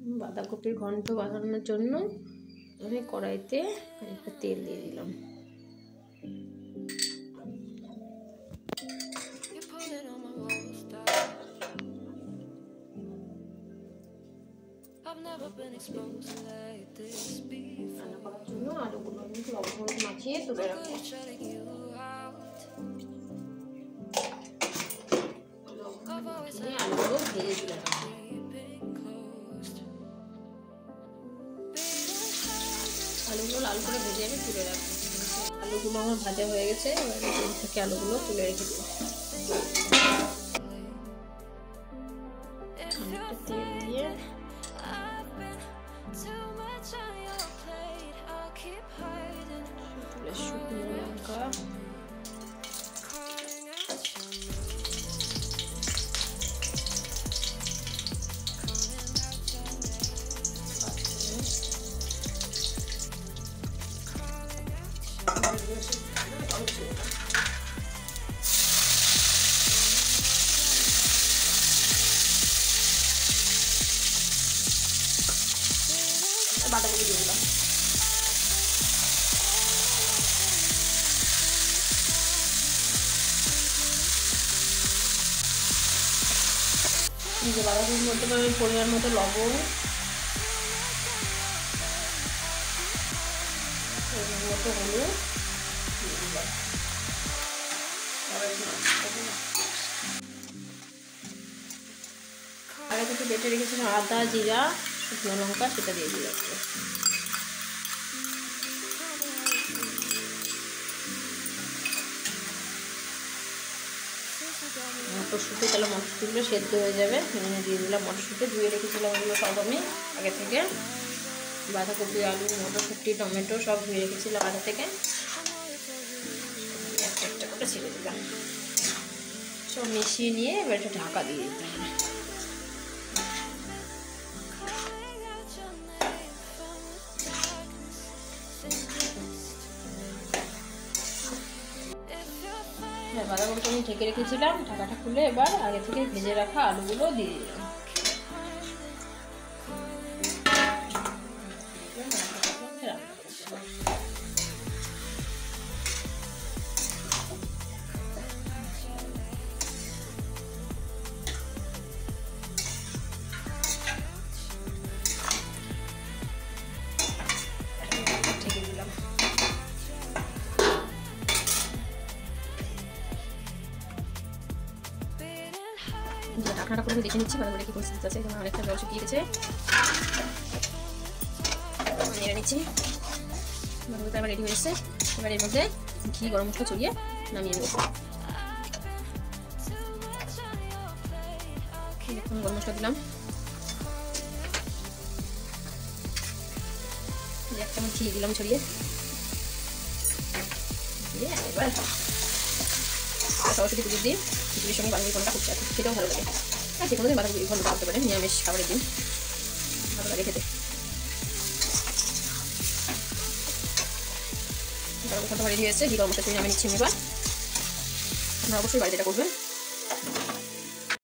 বাঁধাকপির ঘন্ট বানানোর জন্য আমি কড়াইতে একটা তেল দিয়ে দিলাম। রান্না করার জন্য আলুগুলো আমি লবণ মাখিয়ে তুলে রাখবো। আলুগুলো ভেজে তুলে রাখবো। আলুগুলো লাল করে ভেজে আমি তুলে রাখবো। আলুগুলো আমার ভাজা হয়ে গেছে, এবার তেল থেকে আলুগুলো তুলে রেখে দেবো। তেল দিয়ে শুকনো লঙ্কা, বাঁধাকপি দিয়ে দিলাম। বাঁধাকপির মধ্যে আমি পরিমাণ মতো লবণ, পরিমাণ মতো হলুদ দিয়ে দিলাম। আগে থেকে বেটে রেখেছিলাম আদা, জিরা, শুকনো লঙ্কা, সেটা দিয়ে দিলাম। মটরশুঁটি, তাহলে মটরশুঁটিগুলো সেদ্ধ হয়ে যাবে। দিয়ে দিলাম মটরশুঁটি, ধুয়ে রেখেছিলাম ওগুলো সব আমি আগে থেকে। বাঁধাকপি, আলু, মটরশুঁটি, টমেটো সব ধুয়ে রেখেছিলাম আগে থেকে। একটা একটা করে ছেড়ে দিলাম, সব মিশিয়ে নিয়ে এবার একটা ঢাকা দিয়ে দিতে হবে। বাঁধাকপিটা আমি ঢেকে রেখেছিলাম, ঢাকাটা খুলে এবার আগে থেকে ভেজে রাখা আলুগুলো দিয়ে দিলাম। ঢাকনাটা করে দেখে নিচ্ছি ভালো করে কি পরিস্থিতি আছে। এখানে অনেকটা জল শুকিয়ে গেছে, নেড়ে নিচ্ছি। বাঁধাকপিটা আবার রেডি হয়ে এসছে। এবার এর মধ্যে ঘি, গরম মশলা ছড়িয়ে নামিয়ে নেব। গরম মশলা দিলাম, এক চামচ ঘি দিলাম ছড়িয়ে। এবার সরস্বতী পুজোর দিন খিচুড়ির সঙ্গে বাঁধাকপি ঘন্টটা খুব খেতেও ভালো লাগে। আর যে কোনো দিন বাঁধাকপি ঘন্টা করতে পারে, নিরামিষ খাবারের দিন ভালো লাগে খেতে। বাঁধাকপি ঘন্টা রেডি হয়েছে, ঘি গরম মশলা ছড়িয়ে নামিয়ে নিচ্ছি। এবার আপনারা অবশ্যই বাড়িতে এটা করবেন।